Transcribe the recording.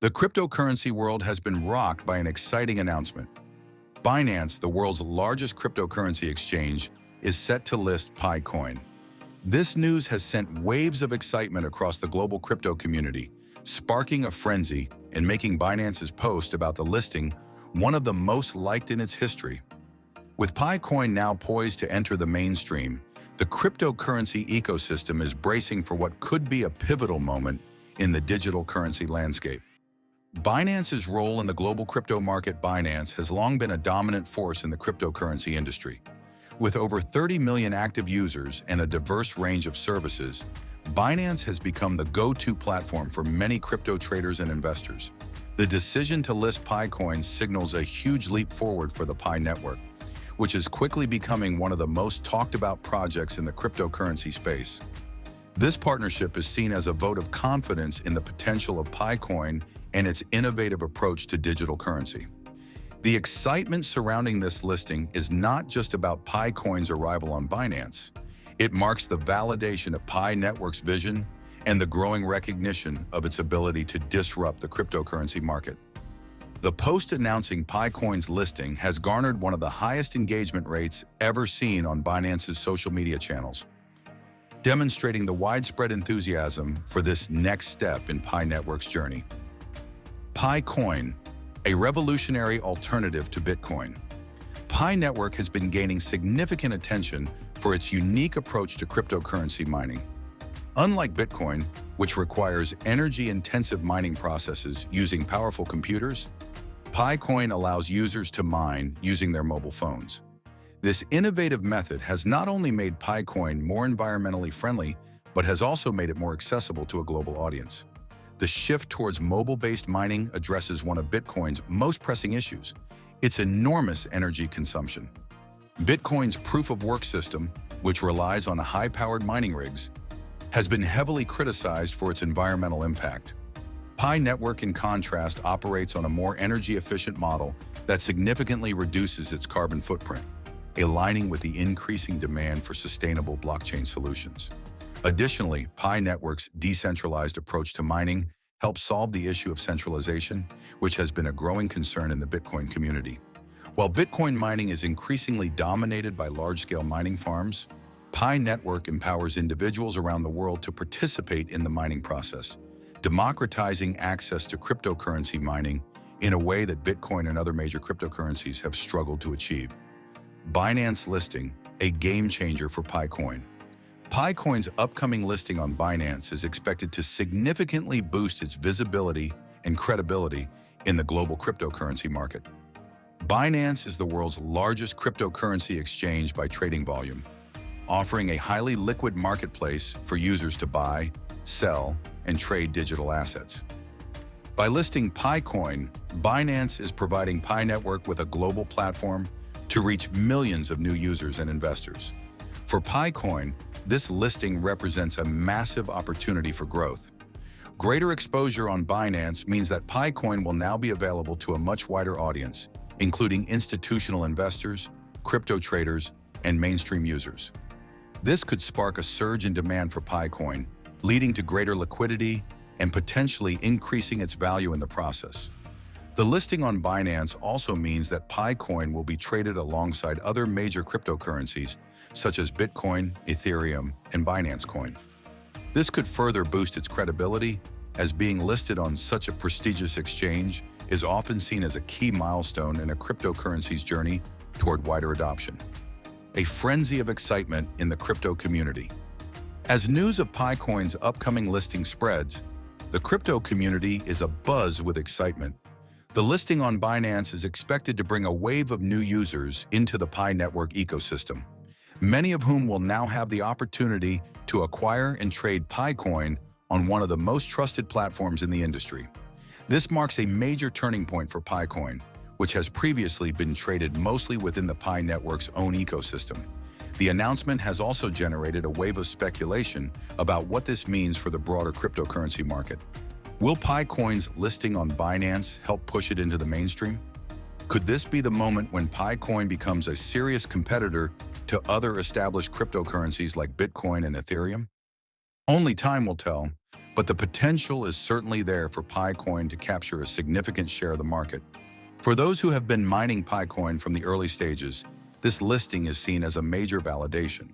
The cryptocurrency world has been rocked by an exciting announcement. Binance, the world's largest cryptocurrency exchange, is set to list PiCoin. This news has sent waves of excitement across the global crypto community, sparking a frenzy and making Binance's post about the listing one of the most liked in its history. With PiCoin now poised to enter the mainstream, the cryptocurrency ecosystem is bracing for what could be a pivotal moment in the digital currency landscape. Binance's role in the global crypto market. Binance has long been a dominant force in the cryptocurrency industry. With over 30 million active users and a diverse range of services, Binance has become the go-to platform for many crypto traders and investors. The decision to list PiCoin signals a huge leap forward for the PiNetwork, which is quickly becoming one of the most talked about projects in the cryptocurrency space. This partnership is seen as a vote of confidence in the potential of PiCoin and its innovative approach to digital currency. The excitement surrounding this listing is not just about PiCoin's arrival on Binance. It marks the validation of PiNetwork's vision and the growing recognition of its ability to disrupt the cryptocurrency market. The post announcing PiCoin's listing has garnered one of the highest engagement rates ever seen on Binance's social media channels, demonstrating the widespread enthusiasm for this next step in PiNetwork's journey. PiCoin, a revolutionary alternative to Bitcoin. PiNetwork has been gaining significant attention for its unique approach to cryptocurrency mining. Unlike Bitcoin, which requires energy-intensive mining processes using powerful computers, PiCoin allows users to mine using their mobile phones. This innovative method has not only made PiCoin more environmentally friendly, but has also made it more accessible to a global audience. The shift towards mobile-based mining addresses one of Bitcoin's most pressing issues: its enormous energy consumption. Bitcoin's proof-of-work system, which relies on high-powered mining rigs, has been heavily criticized for its environmental impact. PiNetwork, in contrast, operates on a more energy-efficient model that significantly reduces its carbon footprint, aligning with the increasing demand for sustainable blockchain solutions. Additionally, PiNetwork's decentralized approach to mining helps solve the issue of centralization, which has been a growing concern in the Bitcoin community. While Bitcoin mining is increasingly dominated by large-scale mining farms, PiNetwork empowers individuals around the world to participate in the mining process, democratizing access to cryptocurrency mining in a way that Bitcoin and other major cryptocurrencies have struggled to achieve. Binance listing, a game changer for PiCoin. PiCoin's upcoming listing on Binance is expected to significantly boost its visibility and credibility in the global cryptocurrency market. Binance is the world's largest cryptocurrency exchange by trading volume, offering a highly liquid marketplace for users to buy, sell, and trade digital assets. By listing PiCoin, Binance is providing PiNetwork with a global platform to reach millions of new users and investors. For PiCoin, this listing represents a massive opportunity for growth. Greater exposure on Binance means that PiCoin will now be available to a much wider audience, including institutional investors, crypto traders, and mainstream users. This could spark a surge in demand for PiCoin, leading to greater liquidity and potentially increasing its value in the process. The listing on Binance also means that PiCoin will be traded alongside other major cryptocurrencies such as Bitcoin, Ethereum, and Binance Coin. This could further boost its credibility, as being listed on such a prestigious exchange is often seen as a key milestone in a cryptocurrency's journey toward wider adoption. A frenzy of excitement in the crypto community. As news of PiCoin's upcoming listing spreads, the crypto community is abuzz with excitement. The listing on Binance is expected to bring a wave of new users into the PiNetwork ecosystem, many of whom will now have the opportunity to acquire and trade PiCoin on one of the most trusted platforms in the industry. This marks a major turning point for PiCoin, which has previously been traded mostly within the PiNetwork's own ecosystem. The announcement has also generated a wave of speculation about what this means for the broader cryptocurrency market. Will PiCoin's listing on Binance help push it into the mainstream? Could this be the moment when PiCoin becomes a serious competitor to other established cryptocurrencies like Bitcoin and Ethereum? Only time will tell, but the potential is certainly there for PiCoin to capture a significant share of the market. For those who have been mining PiCoin from the early stages, this listing is seen as a major validation.